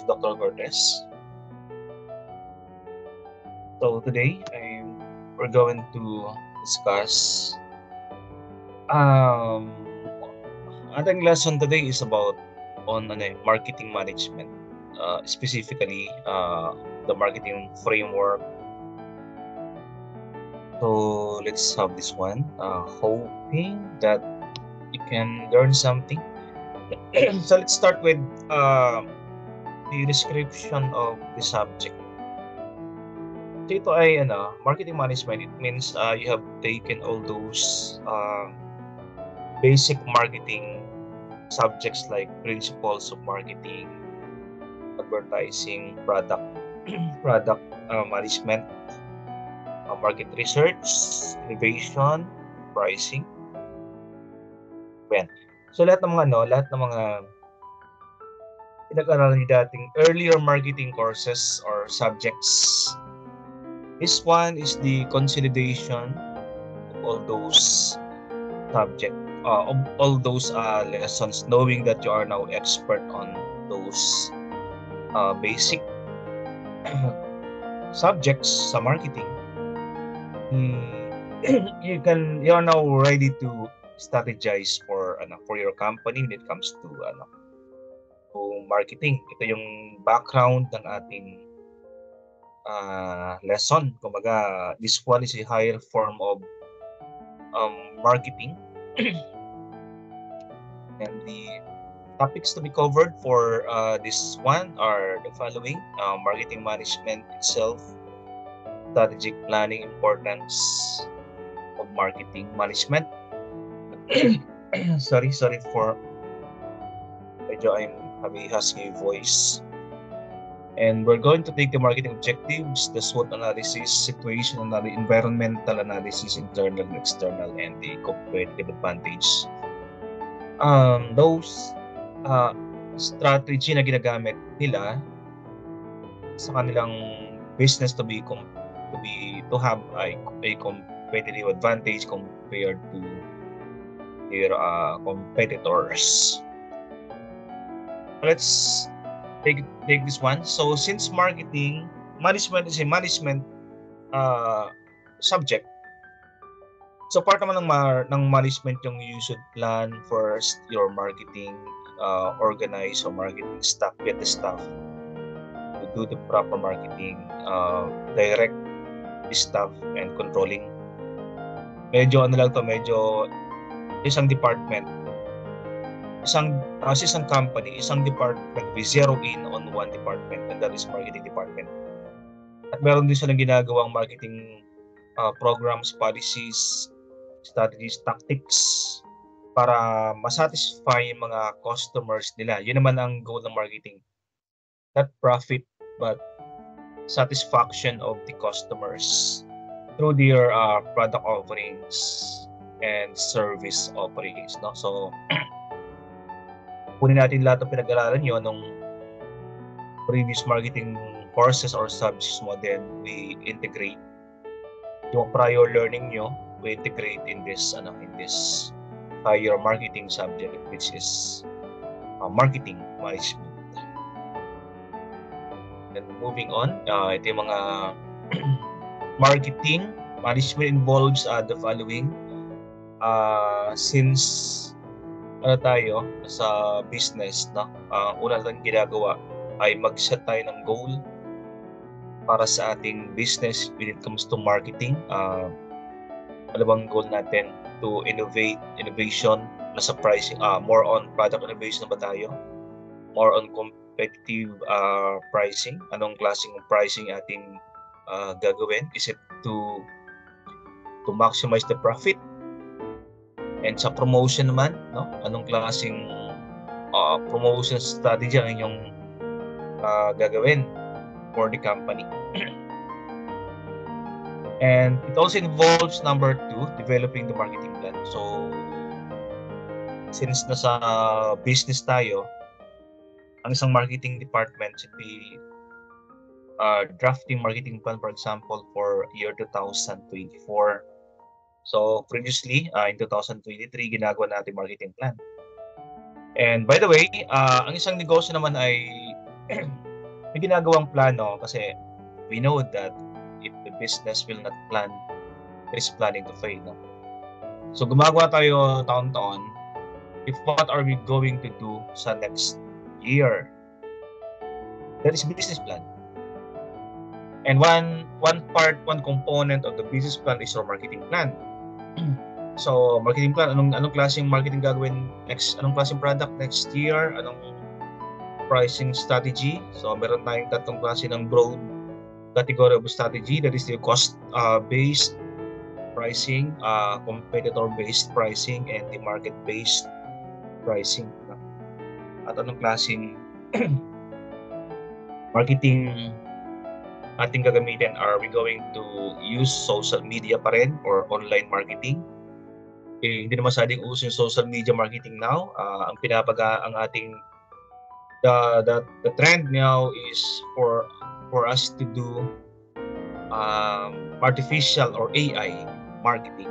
Dr. Cortez. So today we're going to discuss um ating lesson today is about on marketing management, specifically the marketing framework. So let's have this one. Hoping that you can learn something. So let's start with the description of the subject. So ito ay marketing management. It means you have taken all those basic marketing subjects like principles of marketing, advertising, product management, market research, innovation, pricing. Yan. So lahat ng mga pinag-aralan niyo dating earlier marketing courses or subjects. This one is the consolidation of all those subject, of all those lessons, knowing that you are now expert on those basic subjects sa marketing. You are now ready to strategize for your company when it comes to marketing. Ito yung background ng ating lesson. Kumbaga, this one is a higher form of marketing. And the topics to be covered for this one are the following: marketing management itself, strategic planning, importance of marketing management. sorry for medyo I'm having husky voice. And we're going to take the marketing objectives, the SWOT analysis, situation analysis, environmental analysis, internal and external, and the competitive advantage. Those strategy na ginagamit nila sa kanilang business to have a competitive advantage compared to their competitors. Let's take this one. So since marketing management is a management subject, so part naman ng management yung you should plan first your marketing, organize your marketing staff, get the staff to do the proper marketing, direct the staff and controlling. Medyo isang department, isang company, isang department, we zero in on one department, and that is marketing department. At meron din silang ginagawang marketing programs, policies, strategies, tactics para masatisfy yung mga customers nila. Yun naman ang goal ng marketing. Not profit, but satisfaction of the customers through their product offerings and service offerings. No? So, kunin natin lahat ng pinag-aralan nyo nung previous marketing courses or subjects mo, then we integrate yung prior learning nyo, we integrate in this higher marketing subject, which is marketing management. Then moving on, ito yung mga marketing management involves the following. Since tayo sa business, no? Una natin ginagawa ay mag-set tayo ng goal para sa ating business when it comes to marketing. Ano bang goal natin? To innovation, nasa pricing, more on product innovation ba tayo? More on competitive pricing. Anong klaseng pricing ating gagawin? Is it to maximize the profit? And sa promotion naman, no? Anong klaseng promotion strategy ang inyong gagawin for the company? And it also involves number 2, developing the marketing plan. So, since nasa business tayo, ang isang marketing department should be drafting marketing plan, for example, for year 2024. So, previously, in 2023, ginagawa natin marketing plan. And by the way, ang isang negosyo naman ay may ginagawang plano kasi we know that if the business will not plan, it is planning to fail. No? So gumagawa tayo taon-taon if what are we going to do sa next year. That is business plan. And one component of the business plan is your marketing plan. So, marketing plan, anong klaseng marketing gagawin next, anong klaseng product next year, anong pricing strategy. So, meron tayong tatlong klase ng broad category of strategy. That is the cost-based pricing, competitor-based pricing, and the market-based pricing. At anong klaseng marketing ating gagamitin? Are we going to use social media pa rin or online marketing? Hindi naman masyadong uso yung social media marketing now. Ang ating the trend now is for us to do artificial or AI marketing.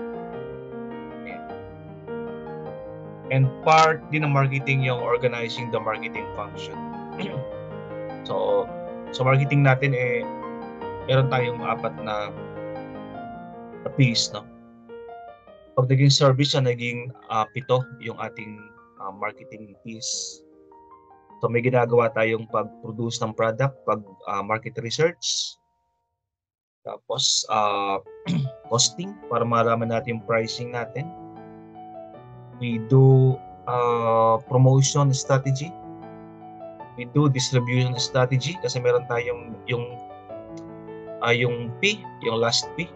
And part din ng marketing yung organizing the marketing function. So marketing natin meron tayong 4 na piece, no? Pag naging service siya, naging 7 yung ating marketing piece. So may ginagawa tayong pag-produce ng product, market research, tapos costing para malaman natin yung pricing natin. We do promotion strategy. We do distribution strategy kasi meron tayong yung P, yung last P,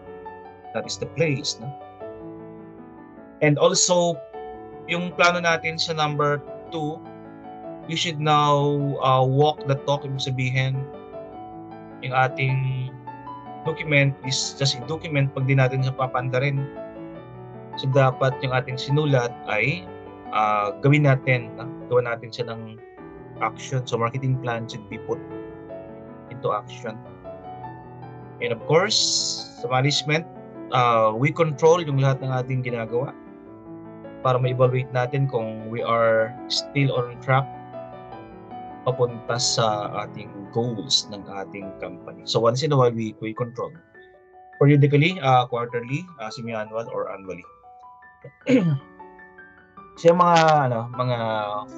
that is the place, no? And also yung plano natin sa number 2, you should now walk the talk. Ibig sabihin yung ating document is just a document pag di natin siya papandarin. So dapat yung ating sinulat ay gawin natin, gawa natin siya ng action. So marketing plan should be put into action. And of course, sa management, we control yung lahat ng ating ginagawa para ma-evaluate natin kung we are still on track papunta sa ating goals ng ating company. So once in a while, we control. Periodically, quarterly, semi-annual, or annually. Siya mga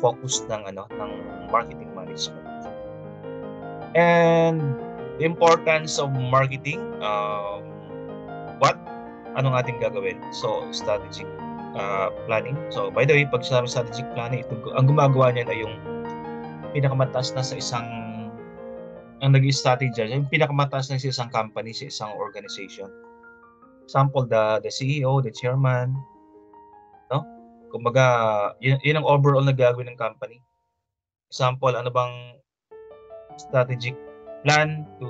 focus ng marketing management. And the importance of marketing, anong ating gagawin? So strategic planning. So by the way, pag sinabi strategic planning, ang gumagawa niyan ay yung pinakamataas na sa isang ang nag-strategize, yung pinakamataas na sa isang company, sa isang organization. Example, the CEO, the chairman, no? Kumbaga, yun ang overall na gagawin ng company. Example, ano bang strategic plan to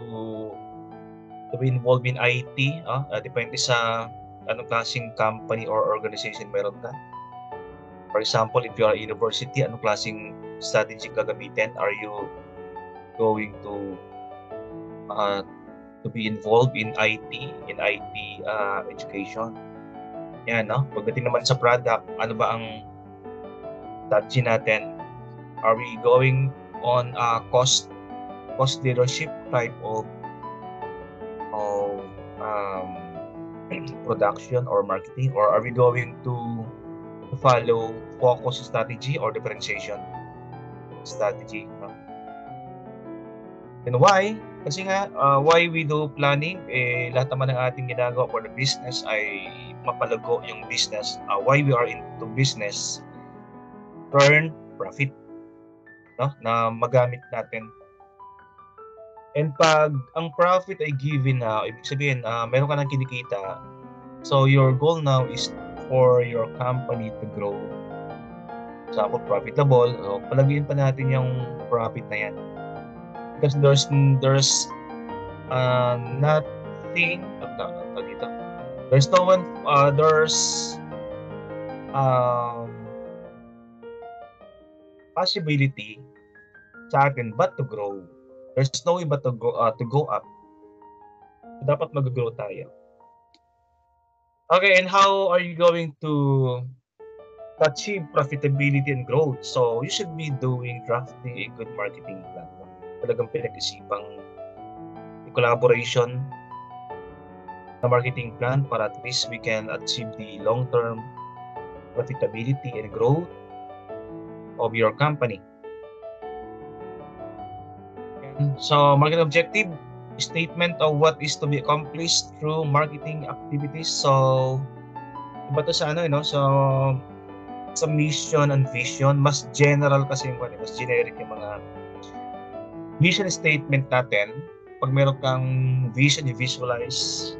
be involved in IT? Depende sa anong klaseng company or organization meron ka. For example, if you are a university, anong klaseng strategy gagamitin? Are you going to be involved in IT education? Yan, no? Pagdating naman sa product, ano ba ang strategy natin? Are we going on cost leadership type of production or marketing, or are we going to follow focus strategy or differentiation strategy? No? And why? Kasi nga, why we do planning, lahat naman ng ating ginagawa for the business ay mapalago yung business. Why we are into business, earn profit, no? Na magamit natin. And pag ang profit ay given na, ibig sabihin, meron ka nang kinikita, so your goal now is for your company to grow. Example, profitable, so palagyan pa natin yung profit na yan. Because there's nothing dito. There's no one possibility sa atin but to grow. There's no way but to go up. Dapat mag-grow tayo. Okay, and how are you going to achieve profitability and growth? So you should be drafting a good marketing plan. talagang pinag-isipang collaboration na marketing plan para at least we can achieve the long-term profitability and growth of your company. So, market objective, statement of what is to be accomplished through marketing activities. So, iba to sa sa mission and vision, mas general kasi yung mas generic yung mga mission statement natin. Pag meron kang vision, you visualize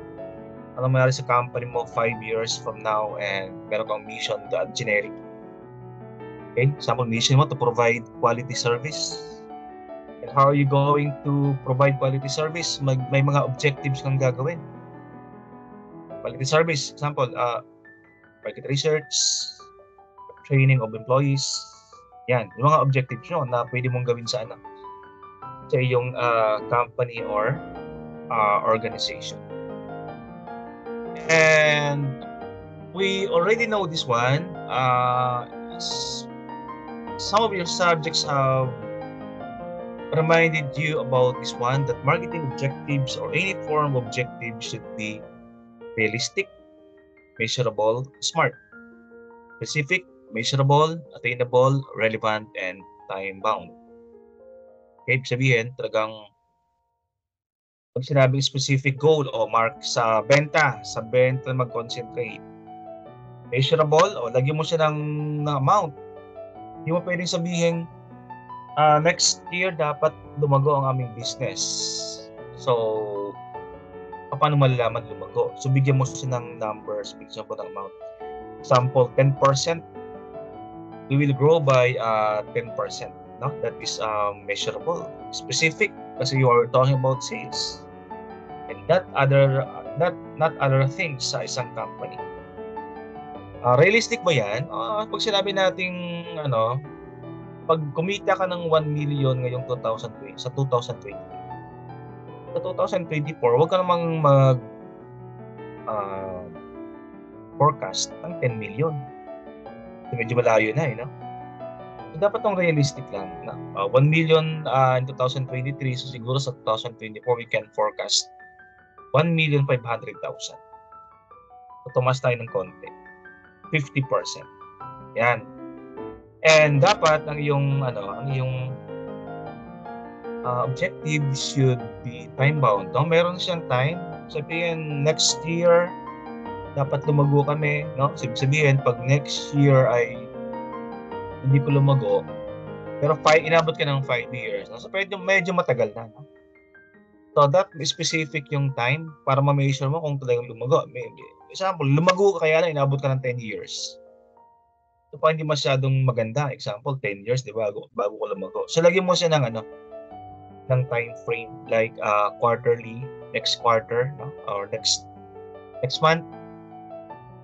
ano mangyari sa company mo 5 years from now, and meron kang mission, generic. Okay? Example, mission mo to provide quality service. And how are you going to provide quality service? May mga objectives kang gagawin. Quality service, example, market research, training of employees. Yan, yung mga objectives nyo na pwede mong gawin sa sa iyong company or organization. And we already know this one. Some of your subjects have reminded you about this one, that marketing objectives or any form of objective should be realistic, measurable, smart, specific, measurable, attainable, relevant, and time-bound. Okay, ibig sabihin, talagang pag sinabing specific goal o mark sa benta mag-concentrate. Measurable, o lagyan mo siya ng amount. Hindi mo pwedeng sabihin, next year dapat lumago ang aming business. So, paano malalaman lumago? So, bigyan mo siya ng numbers, bigyan mo ng amount. Example, 10%, we will grow by 10%. No? That is measurable. Specific, kasi you are talking about sales. And not other things sa isang company. Realistic ba yan? Pag sinabi nating pag kumita ka ng 1 million ngayong 2020, sa 2020, sa 2024, huwag ka namang forecast ng 10 million. So, medyo malayo na no? So, dapat tong realistic lang. 1 million in 2023, so siguro sa 2024, we can forecast 1,500,000. So, tumas tayo ng konti. 50%. Yan. And dapat ang iyong objective should be time-bound. No? Meron siyang time. Sabihin, next year, dapat lumago kami. No? Sabihin, pag next year ay hindi ko lumago, pero inabot ka ng 5 years. No? So, medyo matagal na. No? So, that specific yung time para ma-measure mo kung talagang lumago. Example, lumago ka kaya na inabot ka ng 10 years. So, pa hindi masyadong maganda. Example, 10 years, di ba? Bago ko lumago. So, lagyan mo siya ng time frame, like quarterly, next quarter, no? Or next month,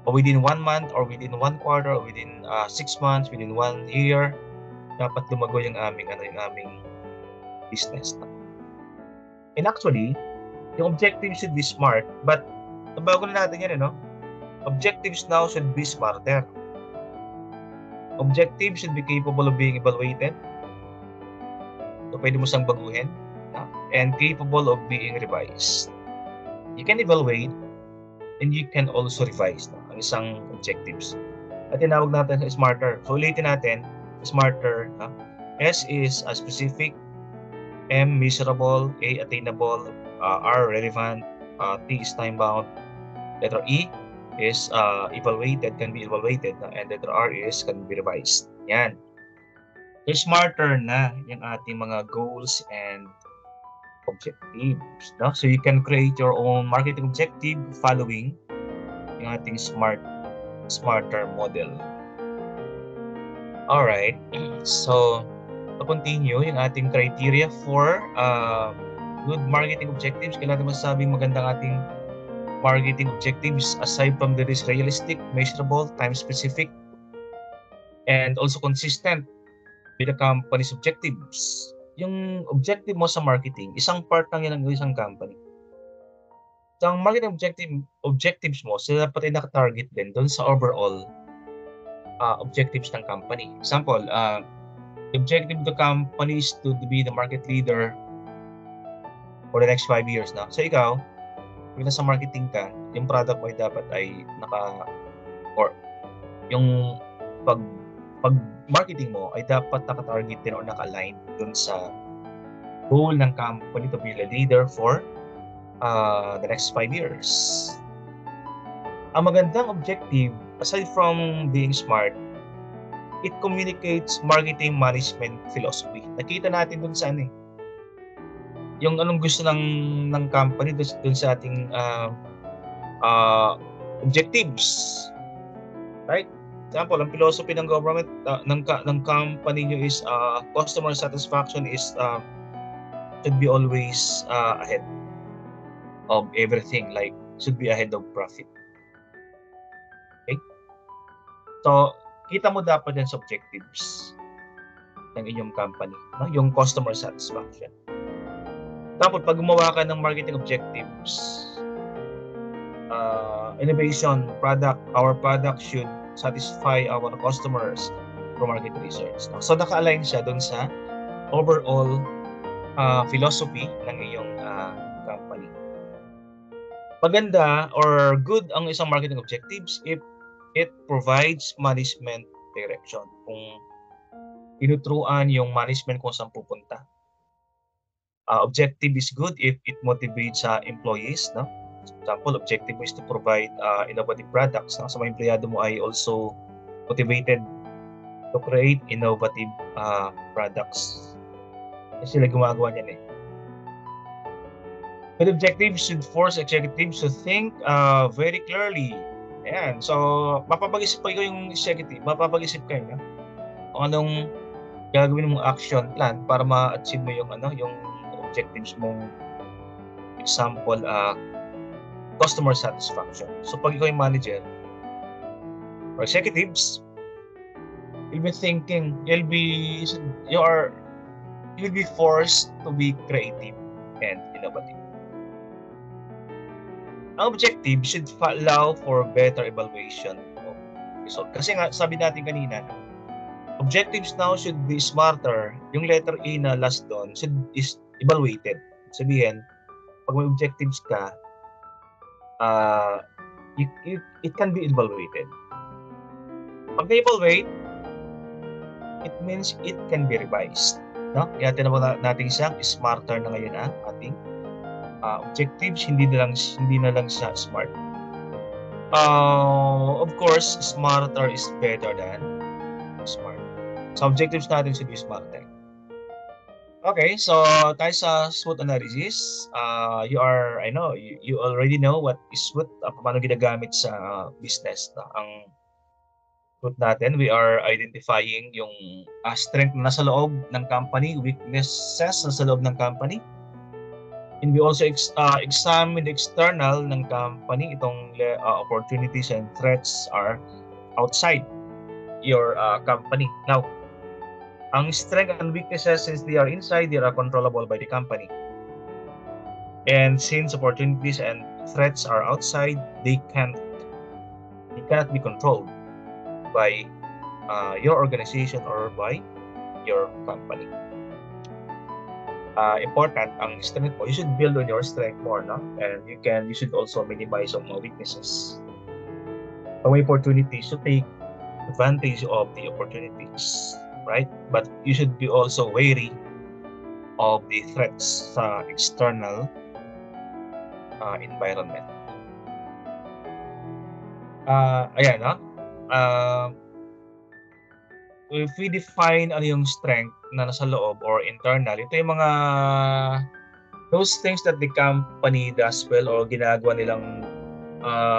or within 1 month, or within 1 quarter, or within 6 months, within 1 year, dapat lumago yung aming business. No? And actually, yung objective should be smart, but nabago na natin yan, objectives now should be smarter. Objective should be capable of being evaluated. So, pwede mo siyang baguhin. And capable of being revised. You can evaluate and you can also revise ang isang objectives. At tinawag natin sa smarter. So, ulitin natin, smarter. S is specific, M, measurable, A, attainable, R, relevant, T is time-bound, letter E is can be evaluated, and letter R is can be revised. Yan. So, smarter na yung ating mga goals and objectives. No? So, you can create your own marketing objective following yung ating smarter model. Alright. So, to continue, yung ating criteria for good marketing objectives. Kailangan masasabing magandang ating marketing objectives aside from that is realistic, measurable, time-specific, and also consistent with the company's objectives. Yung objective mo sa marketing, isang part lang yan ng isang company. So, ang marketing objectives mo, sila dapat ay nakatarget din doon sa overall objectives ng company. Example, The objective of the company is to be the market leader for the next 5 years na. So ikaw, pag nasa marketing ka, yung product mo ay dapat ay or yung pag marketing mo ay dapat naka-target din or naka-align dun sa goal ng company to be a leader for the next 5 years. Ang magandang objective, aside from being smart, it communicates marketing management philosophy. Nakita natin dun sa yung anong gusto ng company dun sa ating objectives. Right? Example, ang philosophy ng government, ng company nyo is customer satisfaction is should be always ahead of everything, like should be ahead of profit. Okay? So, kita mo dapat yan sa objectives ng inyong company, no? Yung customer satisfaction. Tapos, pag gumawa ka ng marketing objectives, innovation, our product should satisfy our customers through market research. No? So, naka-align siya dun sa overall philosophy ng iyong company. Maganda or good ang isang marketing objectives if it provides management direction. Kung tinuturuan yung management kung saan pupunta. Objective is good if it motivates employees, no? For example, objective mo is to provide innovative products. Sa mga empleyado mo ay also motivated to create innovative products. Kasi sila gumagawa niyan Good objectives should force executives to think very clearly. Ayan. So, mapapag-isip pa ikaw yung executive. Mapapag-isip kayo, no? Kung anong gagawin mong action plan para ma-achieve mo yung objectives mong, example, customer satisfaction. So, pag ikaw yung manager or executives, you'll be thinking, you'll be forced to be creative and innovative. Ang objective should allow for better evaluation of result. Kasi nga, sabi natin kanina, objectives now should be smarter. Yung letter A na last doon is evaluated. Sabihin, pag may objectives ka, it can be evaluated. Pag na-evaluate, it means it can be revised. No? Kaya tinawag natin siyang smarter na ngayon ating objectives, hindi na lang siya smart. Of course, smarter is better than smart. So objectives natin should be smarter. Okay, so tayo sa SWOT analysis. You already know what is SWOT, paano ginagamit sa business. Ang SWOT natin, we are identifying yung strength na nasa loob ng company, weaknesses na sa loob ng company. And we also examine the external ng company. Itong opportunities and threats are outside your company. Now, ang strength and weaknesses, since they are inside, they are controllable by the company. And since opportunities and threats are outside, they cannot be controlled by your organization or by your company. Important ang strength mo. You should build on your strength more, no? And you should also minimize on weaknesses. Pag may opportunities, to take advantage of the opportunities, right? But you should be also wary of the threats sa external environment. Ayan, no? If we define ano yung strength na nasa loob or internal, ito yung mga those things that the company does well or ginagawa nilang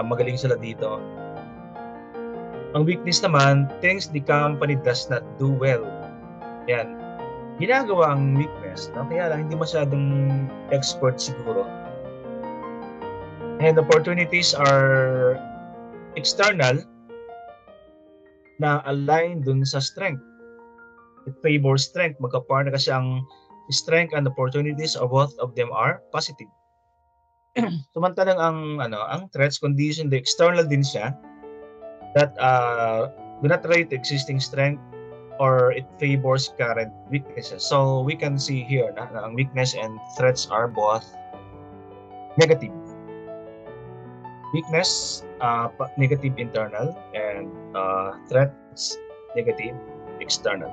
magaling sila dito. Ang weakness naman, things the company does not do well. Yan. Ginagawa ang weakness, no? Kaya lang hindi masyadong expert siguro. And opportunities are external na align dun sa strength. It favors strength. Magka-partner kasi ang strength and opportunities of both of them are positive. Samantalang ang threats condition, the external din siya that do not rate existing strength or it favors current weaknesses. So we can see here na ang weakness and threats are both negative. Weakness, negative internal, and threats, negative external.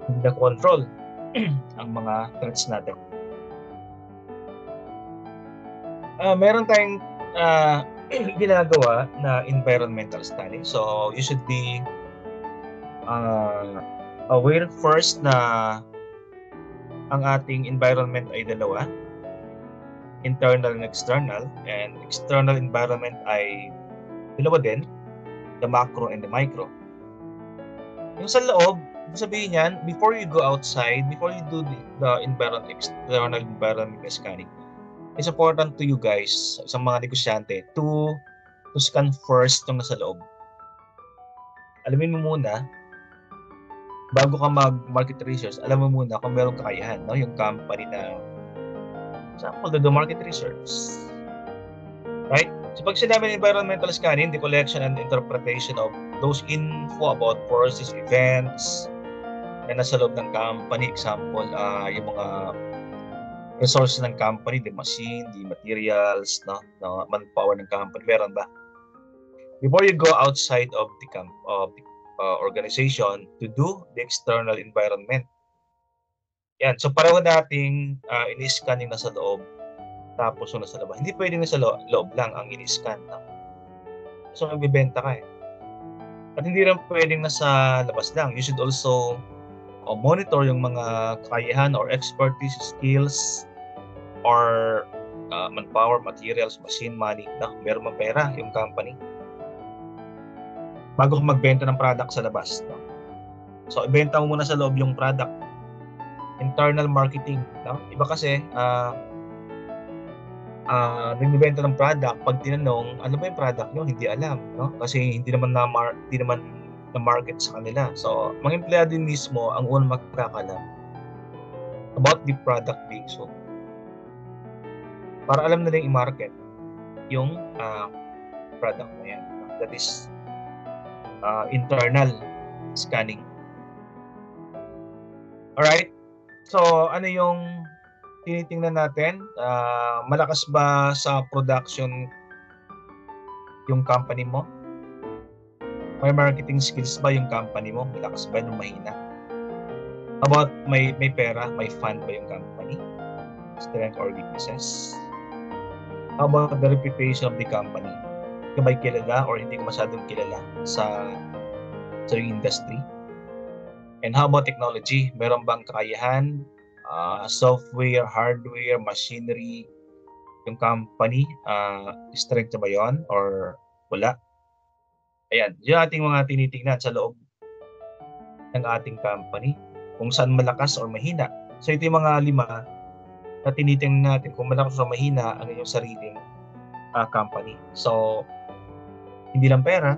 Hindi na control ang mga threats natin. Meron tayong ginagawa na environmental study. So you should be aware first na ang ating environment ay dalawa, internal and external, and external environment ay dalawa din, the macro and the micro. Yung sa loob, sabihin yan, before you go outside, before you do the external environment scanning, it's important to you guys, sa mga negosyante, to scan first yung nasa loob. Alamin mo muna, bago ka mag-market research, alam mo muna kung meron kakayahan, no? Yung company na, example, the market research. Right? So pag sinabi ng environmental scanning, the collection and interpretation of those info about forces, events, na nasa loob ng company, example, yung mga resources ng company, the machine, the materials, no, manpower ng company, meron ba? Before you go outside of the organization to do the external environment. Yan. So pareho nating in-scan yung nasa loob, tapos yung nasa labas. Hindi pwedeng nasa loob lang ang in-scan. No? So magbibenta ka eh. At hindi rin pwedeng nasa labas lang. You should also monitor yung mga kakayahan or expertise, skills, or manpower, materials, machine, money. No? Meron mang pera yung company. Bago ka magbenta ng product sa labas. No? So ibenta mo muna sa loob yung product. Internal marketing. No? Iba kasi, nagbibenta ng product, pag tinanong, ano ba yung product nyo? Hindi alam. No? Kasi hindi naman na-market sa kanila. So, mga empleyado mismo ang unang magkakalam about the product being sold. Para alam nila yung i-market yung product na yan. That is internal scanning. Alright? So, ano yung tinitingnan natin? Malakas ba sa production yung company mo? May marketing skills ba yung company mo? Malakas ba yung mahina? About may pera, may fund ba yung company? Strength or weaknesses? How about the reputation of the company? Kung may kilala or hindi ko masyadong kilala sa industry? And how about technology? Meron bang kakayahan? Software, hardware, machinery, yung company, strength ba yun or wala? Ayan, yung ating mga tinitingnan sa loob ng ating company, kung saan malakas or mahina. So ito yung mga 5 na tinitingnan natin kung malakas o mahina ang inyong sariling company. So, hindi lang pera,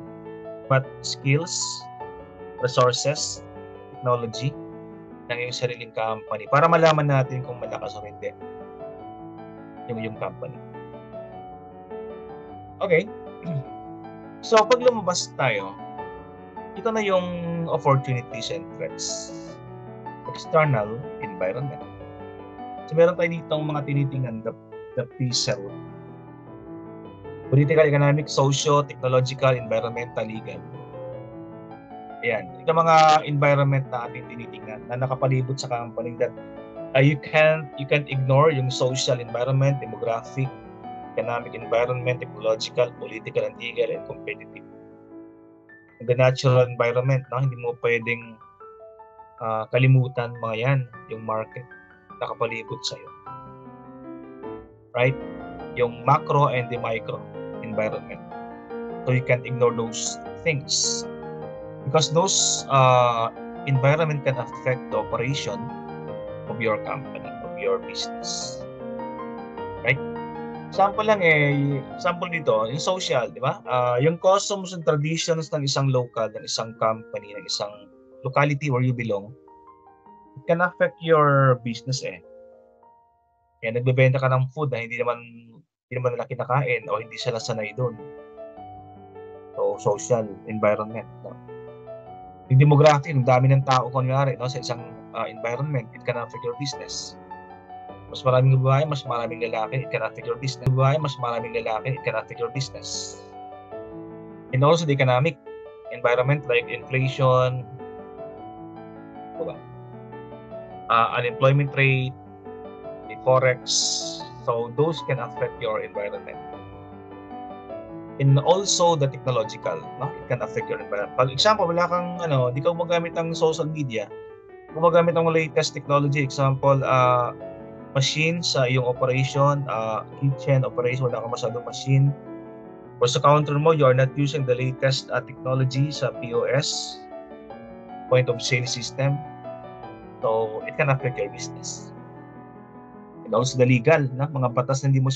but skills, resources, technology ng iyong sariling company para malaman natin kung malakas o hindi yung company. Okay. So, pag lumabas tayo, ito na yung opportunities and threats. External environment. So, meron tayo dito mga tinitingnan, the PCEL. Political, economic, socio, technological, environmental, legal. Ayan. Ito mga environment na ating tinitingnan na nakapalibot sa company that you can't ignore yung social environment, demographic, economic environment, ecological, political, and legal, and competitive. The natural environment, no? Hindi mo pwedeng kalimutan mga yan, yung market nakapalibot sa'yo. Right? Yung macro and the micro environment. So you can't ignore those things. Because those environment can affect the operation of your company, of your business. Right? Sample dito, yung social, di ba? Yung customs and traditions ng isang local, ng isang company, ng isang locality where you belong, it can affect your business eh. Kaya nagbebenta ka ng food na hindi naman nila kinakain o hindi sila sanay doon. So, social environment. No? Yung demographic, yung dami ng tao kunyari, no, sa isang environment, it can affect your business. Mas maraming babae, mas maraming lalaki, it can affect your business. Babae, mas maraming lalaki, it can affect your business. And also the economic environment like inflation, diba? Unemployment rate, the forex, so those can affect your environment. And also the technological, no? It can affect your environment. Pag example, wala kang di ka gumagamit ng social media, gumagamit ng latest technology, example, machine sa iyong operation, kitchen operation, wala kang masyadong machine. Or sa counter mo, you are not using the latest technology sa POS, point of sale system. So, it can affect your business. And also the legal, na mga batas na hindi mo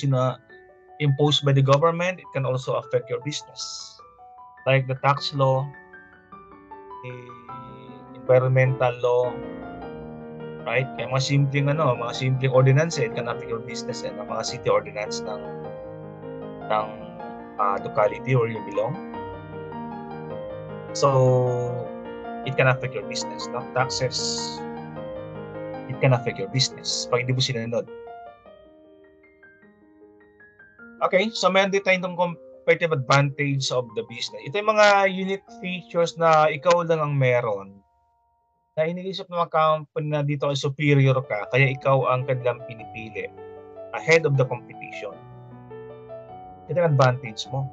imposed by the government, it can also affect your business. Like the tax law, the environmental law, right? Kaya mga simpleng ordinance, it can affect your business, and mga city ordinance ng locality where you belong. So, it can affect your business, no? Taxes, it can affect your business pag hindi mo sinunod. Okay, so meron din tayong competitive advantage of the business. Ito yung mga unique features na ikaw lang ang meron, na iniisip ng mga company na dito ay superior ka, kaya ikaw ang kanilang pinipili ahead of the competition. Ito yung advantage mo.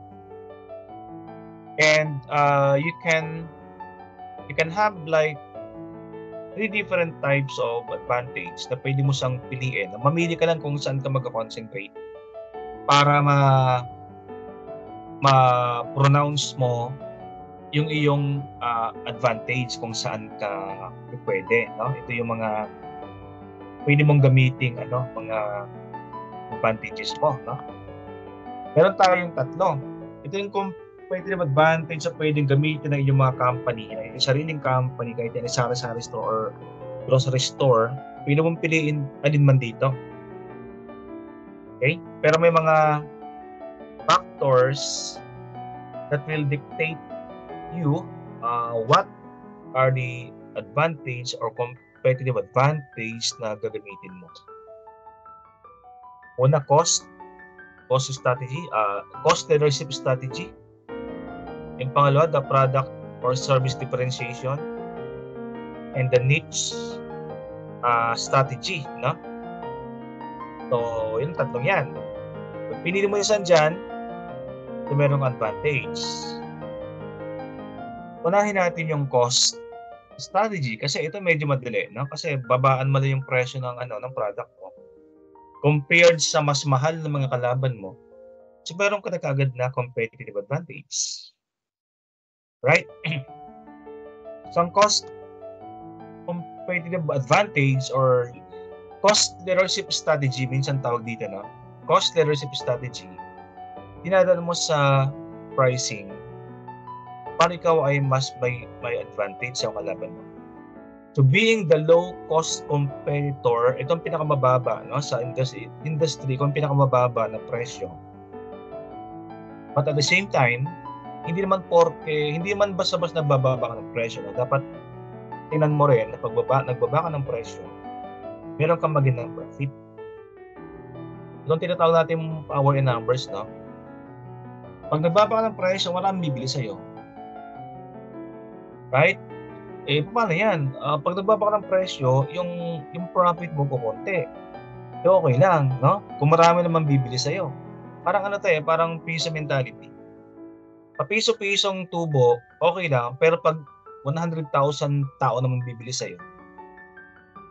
And you can have like 3 different types of advantage na pwede mo siyang piliin. Mamili ka lang kung saan ka mag-concentrate para ma-pronounce mo yung iyong advantage kung saan ka pwede, no? Ito yung mga pwede mong gamitin, mga advantages mo, no? Meron tayong 3. Ito yung competitive advantage na pwedeng gamitin ng inyong mga company, ng inyong sariling company, kahit yan ay sari-sari store or grocery store, pwede mong piliin alin man dito. Okay? Pero may mga factors that will dictate you what are the advantage or competitive advantage na gagamitin mo. Una, cost strategy, cost leadership strategy. Yung pangalawa, the product or service differentiation, and the niche strategy, no? So, yung 3 yan. Pag pinili mo yung saan dyan, merong advantage. Unahin natin yung cost strategy kasi ito medyo madali, no? Kasi babaan mo lang yung presyo ng product mo compared sa mas mahal na mga kalaban mo. So meron ka na kaagad na competitive advantage. Right? So ang cost competitive advantage or cost leadership strategy, minsan tawag dito, no? Cost leadership strategy, dinadala mo sa pricing para ikaw ay mas may advantage sa kalaban mo. So being the low-cost competitor, itong pinakamababa, no, sa industry, kung pinakamababa na presyo. But at the same time, hindi naman basta-basta nabababa ka ng presyo. No? Dapat tingnan mo rin na nagbaba ka ng presyo, meron kang magandang profit. Itong tinatawag natin power in numbers, no? Pag nagbaba ka ng presyo, walang bibili sa'yo. Right? Paano yan? Pag nagbaba ka ng presyo, yung profit mo kukunti. Okay lang, no? Kung marami naman bibili sa'yo. Parang parang piso mentality. Papiso-pisong tubo, okay lang, pero pag 100,000 tao naman bibili sa'yo,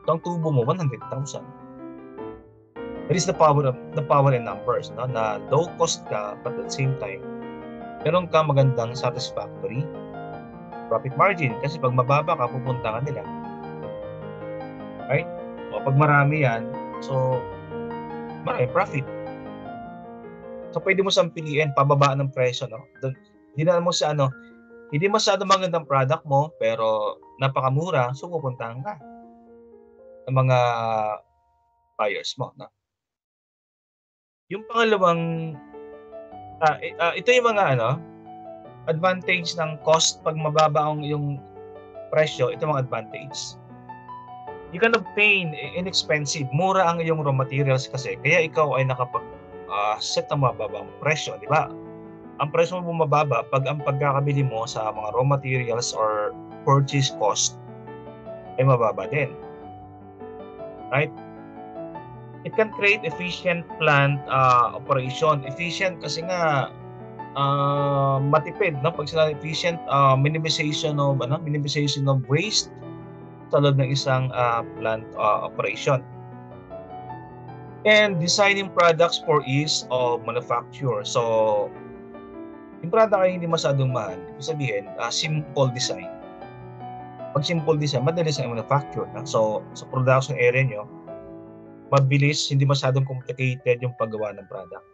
ang tubo mo 100,000. That is the power in numbers, no? Na low cost ka, but at the same time, meron ka magandang satisfactory profit margin. Kasi pag mababa ka, pupunta ka nila. Right? O pag marami yan, so marami profit. So pwede mo siyang piliin, pababaan ng presyo, no? Dinaan mo sa hindi masyado magandang product mo, pero napakamura, so pupuntahan ka ng mga buyers mo, no? Yung pangalawang, ito yung mga advantage ng cost pag mababa ang yung presyo, ito mga advantage. You can obtain inexpensive, mura ang iyong raw materials kasi, kaya ikaw ay set ng mababang presyo, di ba? Ang presyo mo bumababa pag ang pagkakabili mo sa mga raw materials or purchase cost ay mababa din. Right? It can create efficient plant operation. Efficient kasi nga matipid, no? Pag sinabi efficient, minimization of waste sa loob ng isang plant operation. And designing products for ease of manufacture. So, yung product ay hindi masyadong mahal. Ibig sabihin, simple design. Pag simple design, madali sa manufacture. So, sa production area nyo, mabilis, hindi masyadong complicated yung paggawa ng product.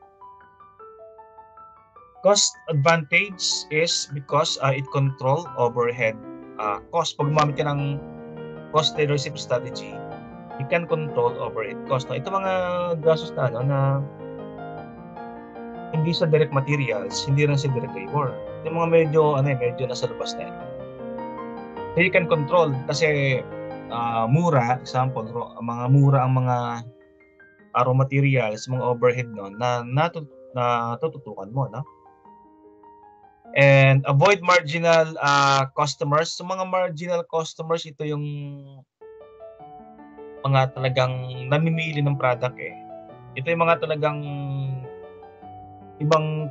Cost advantage is because it control overhead cost. Pag gumamit ka ng cost leadership strategy, you can control overhead cost. No? Ito mga gastos na hindi sa direct materials, hindi rin sa direct labor. Yung mga medyo nasa labas na yun. So you can control kasi mura, example, mga mura ang mga raw materials, mga overhead na natututukan mo, no? And avoid marginal customers. So mga marginal customers, ito yung mga talagang namimili ng product eh. Ito yung mga talagang ibang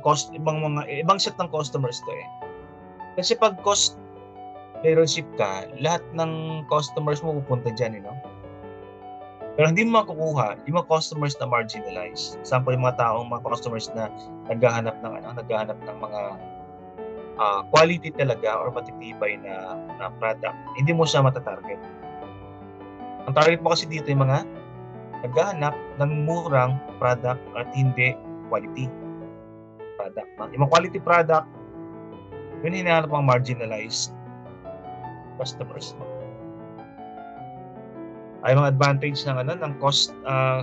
set ng customers to eh. Kasi pag cost leadership ka, lahat ng customers mo pupunta diyan, you know. Pero hindi mo makukuha yung mga customers na marginalized. Example, yung mga customers na naghahanap ng mga quality talaga or matitibay na product. Hindi mo siya matatarget. Ang target mo kasi dito yung mga naghahanap ng murang product at hindi quality product. Yung mga quality product, yun hinahanap ang marginalized customers. Ay mga advantage ng cost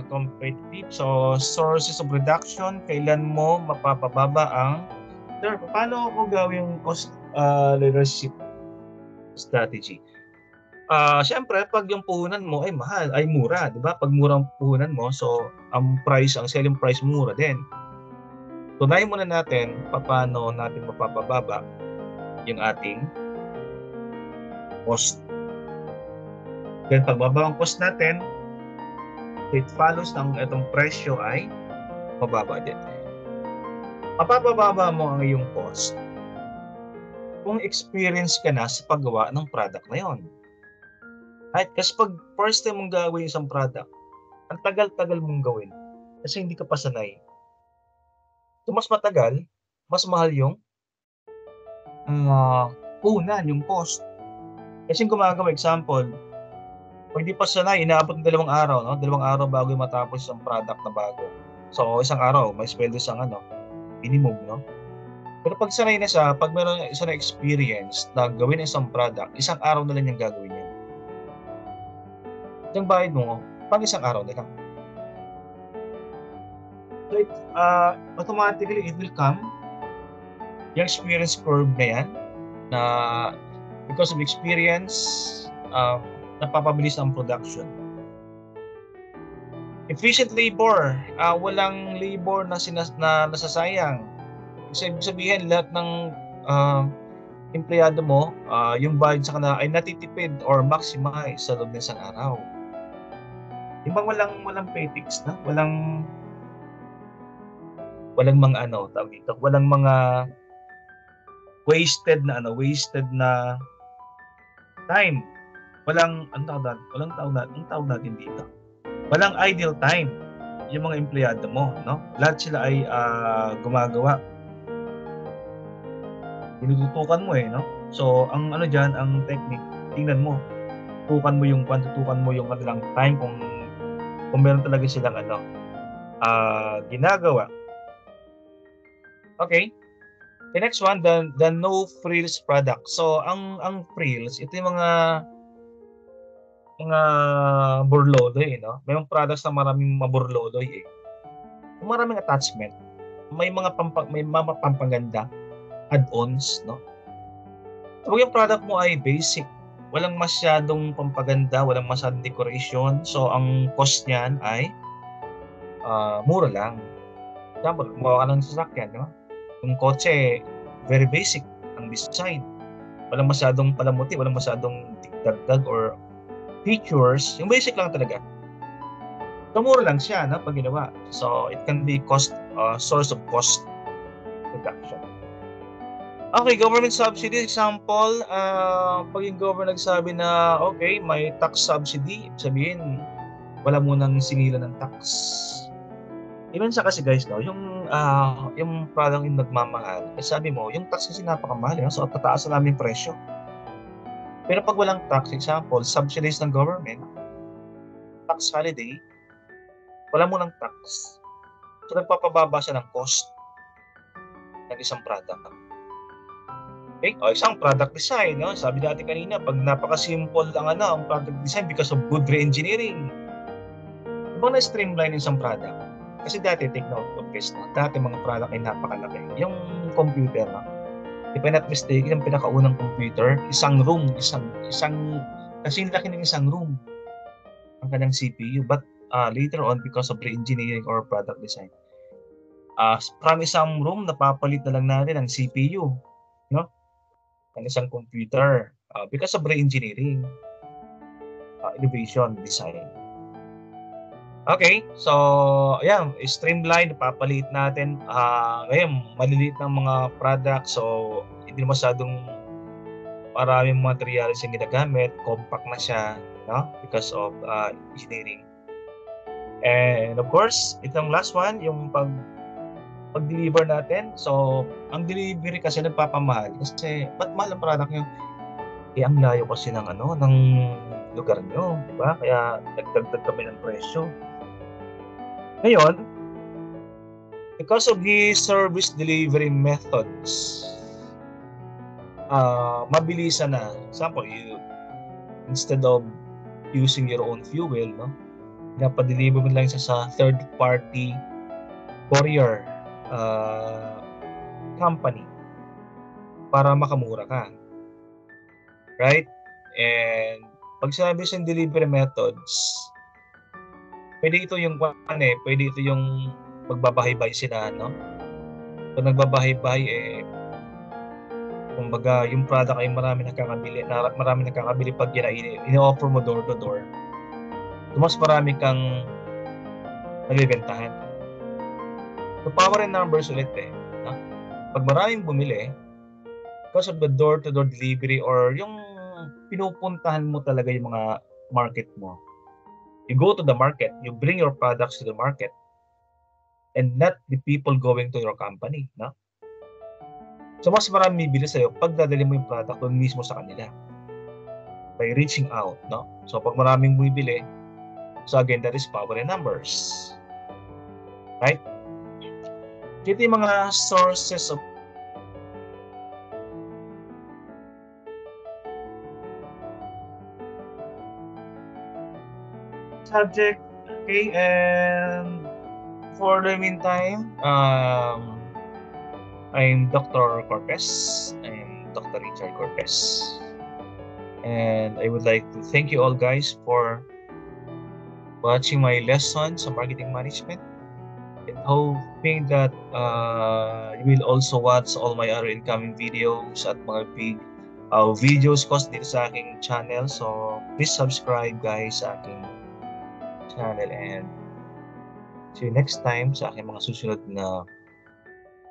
competitive. So, sources of reduction, kailan mo mapapababa ang paano ako gawin yung cost leadership strategy? Siyempre, pag yung puhunan mo ay mahal, ay mura, di ba? Pag murang puhunan mo, so ang selling price mura din. Tunayin muna natin paano natin mapapababa yung ating cost. Then pagbaba ang cost natin, it follows ng itong presyo ay mababa din. Mapapababa mo ang iyong cost kung experience ka na sa paggawa ng product na yon. Right? Kasi pag first time mong gawin isang product, ang tagal-tagal mong gawin kasi hindi ka pa sanay. So mas matagal, mas mahal yung yung cost. Kasi gumagawa, example, kung hindi pa sanay, inaabot ng 2 araw, no? 2 araw bago matapos isang product na bago. So, isang araw, may sweldo siyang minimum, no? Pero pag sanay na siya, pag meron isang experience na gawin isang product, isang araw na lang yung gagawin niya. Yung bayad mo, pang isang araw na lang. So, automatically, it will come. Yung experience curve na yan, na because of experience, napapabilis ang production. Efficient labor, walang labor na nasasayang. Ibig sabihin, lahat ng empleyado mo, yung bayad sa kanila ay natitipid or maximize sa loob ng isang araw. Yung bang walang petics na, walang mga tawag dito, walang mga wasted na time. Walang tawag natin dito. Walang idle time yung mga empleyado mo, no? Lahat sila ay gumagawa. Tinututukan mo no? So, ang diyan, ang technique, tingnan mo. Tutukan mo yung kanilang time kung meron talaga silang ginagawa. Okay. The next one, the no frills product. So, ang frills, ito yung mga burloloy, no? May mga products na maraming maburloloy eh. Maraming attachment. May mga pampaganda, add-ons, no? So, yung product mo ay basic walang masyadong pampaganda, walang masyadong decoration. So, ang cost niyan ay mura lang. Example, gumawa ka ng sasakyan, di ba? Yung kotse, very basic ang design. Walang masyadong palamuti, walang masyadong dagdag or features. Yung basic lang talaga. So, mura lang siya pag ginawa. So, it can be source of cost reduction. Okay, government subsidy example, pag yung government nagsabi na okay, may tax subsidy, sabihin wala munang sinila ng tax. Even sa kasi guys, yung product yung nagmamahal, sabi mo, yung tax kasi napakamahal, so tataas na namin yung presyo. Pero pag walang tax, example, subsidies ng government, tax holiday, wala munang tax. So nagpapababa siya ng cost ng isang product. Okay? Isang product design, sabi natin kanina, pag napaka-simple lang ang product design because of good re-engineering. Diba na-streamline yung isang product? Kasi dati, take note of this, dati mga product ay napakalaki. Yung computer, if I'm not mistaken, yung pinakaunang computer, isang room, kasing laki ng isang room ang kanyang CPU. But later on, because of re-engineering or product design, from isang room, napapalit na lang natin ang CPU, ng isang computer because of re-engineering, innovation, design. Okay, so ayan, streamline, napapaliit natin. Ngayon, maliliit ng mga products, so hindi masyadong maraming materials yung ginagamit, compact na siya, because of engineering. And of course, itong last one, yung pag-deliver natin. So, ang delivery kasi nagpapamahal kasi ba't mahal ang product nyo? Ang layo kasi ng lugar nyo, di ba? Kaya nagdagdag kami ng presyo. Ngayon, because of the service delivery methods, mabilisan na. Example, instead of using your own fuel, napadeliver mo lang siya sa third-party courier company para makamura ka. Right? And pag sinabi sa delivery methods, pwede ito yung magbabahay-bahay sila, Pag nagbabahay-bahay, kumbaga yung product ay marami nakakabili pag ini-offer mo door to door. Mas marami kang nabibentahan. So, power and numbers ulit Pag maraming bumili, because of the door-to-door delivery or yung pinupuntahan mo talaga yung mga market mo. You go to the market, you bring your products to the market, and not the people going to your company, So, mas marami bibili sa'yo pag dadali mo yung product doon mismo sa kanila. By reaching out, So, pag maraming bumibili, so again, that is power and numbers. Right? Ito yung mga sources of subject. Okay, and for the meantime, I'm Dr. Cortez. I'm Dr. Richard Cortez. And I would like to thank you all guys for watching my lessons on marketing management. And hoping that you will also watch all my other incoming videos at mga big videos ko dito sa aking channel. So, please subscribe guys sa aking channel and see you next time sa aking mga susunod na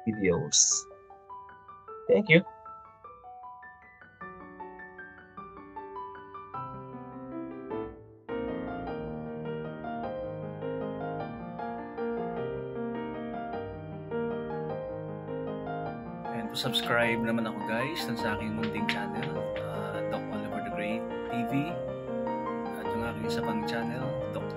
videos. Thank you. And subscribe naman ako guys sa aking munting channel, Doc Oliver the Great TV, at yung aking isa pang channel, Doc